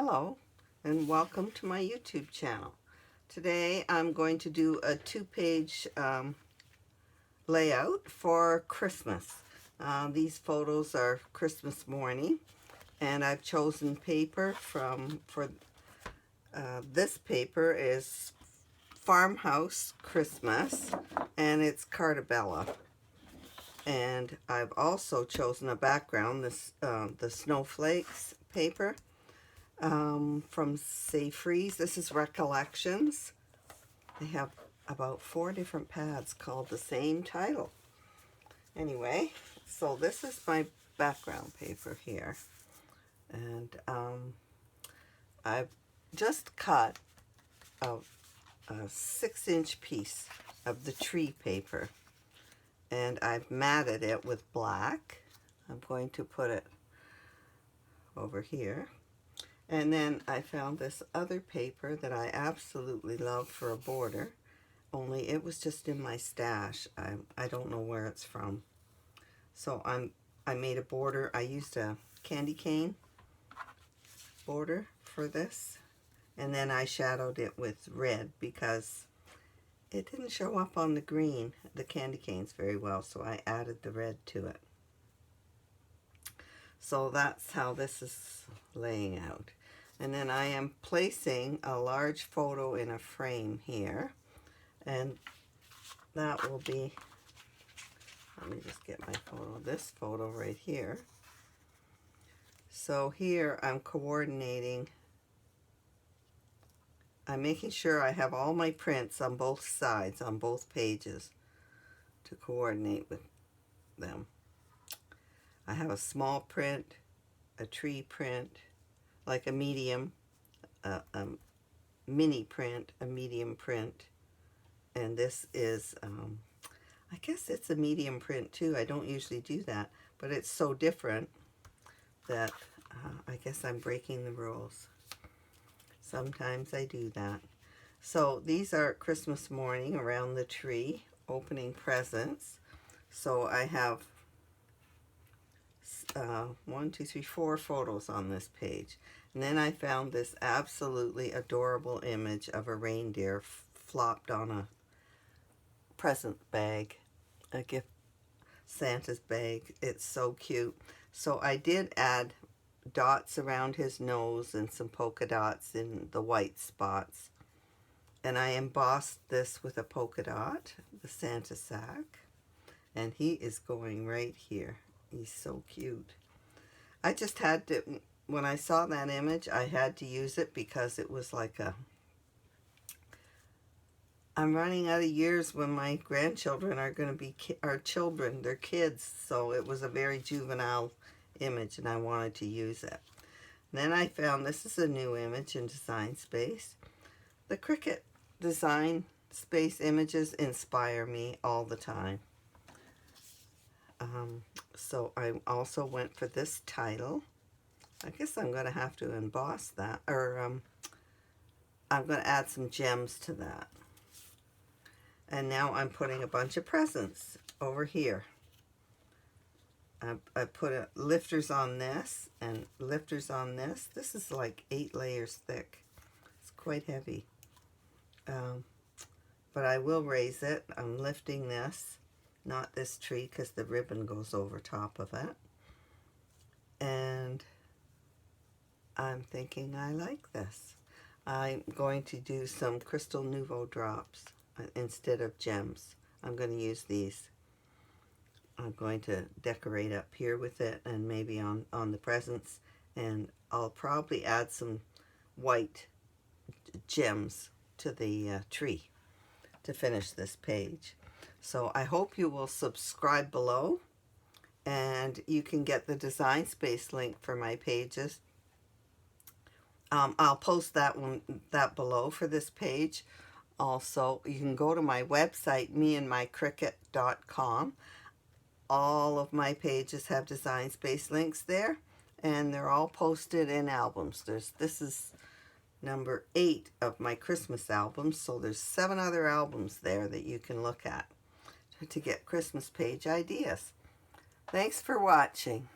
Hello and welcome to my YouTube channel. Today I'm going to do a two-page layout for Christmas. These photos are Christmas morning, and I've chosen paper for this paper is Farmhouse Christmas, and it's Cartabella. And I've also chosen a background, the snowflakes paper. From Say Freeze. This is Recollections. They have about 4 different pads called the same title. Anyway, so this is my background paper here. And I've just cut a 6-inch piece of the tree paper. And I've matted it with black. I'm going to put it over here. And then I found this other paper that I absolutely love for a border, only it was just in my stash. I don't know where it's from. So I made a border. I used a candy cane border for this, and then I shadowed it with red because it didn't show up on the green, the candy canes, very well, so I added the red to it. So that's how this is laying out. And then I am placing a large photo in a frame here. And that will be, let me just get my photo, this photo right here. So here I'm coordinating, I'm making sure I have all my prints on both sides, on both pages, to coordinate with them. I have a small print, a tree print, like a medium, a mini print, a medium print, and this is, I guess it's a medium print too. I don't usually do that, but it's so different that I guess I'm breaking the rules. Sometimes I do that. So these are Christmas morning around the tree, opening presents. So I have 1, 2, 3, 4 photos on this page. And then I found this absolutely adorable image of a reindeer flopped on a present bag, a gift, Santa's bag. It's so cute. So I did add dots around his nose and some polka dots in the white spots. And I embossed this with a polka dot, the Santa sack. And he is going right here. He's so cute. I just had to, when I saw that image, I had to use it because it was like I'm running out of years when my grandchildren are going to be our children, they're kids, so it was a very juvenile image and I wanted to use it. And then I found this is a new image in Design Space. The Cricut Design Space images inspire me all the time. So I also went for this title. I guess I'm going to have to emboss that, or I'm going to add some gems to that. And now I'm putting a bunch of presents over here. I put lifters on this and lifters on this. This is like 8 layers thick. It's quite heavy. But I will raise it. I'm lifting this. Not this tree because the ribbon goes over top of it. And I'm thinking I like this. I'm going to do some Crystal Nouveau drops instead of gems. I'm going to use these. I'm going to decorate up here with it and maybe on the presents. And I'll probably add some white gems to the tree to finish this page. So I hope you will subscribe below, and you can get the Design Space link for my pages. I'll post that below for this page. Also, you can go to my website, meandmycricut.com. All of my pages have Design Space links there, and they're all posted in albums. This is number 8 of my Christmas albums, so there's 7 other albums there that you can look at to get Christmas page ideas. Thanks for watching.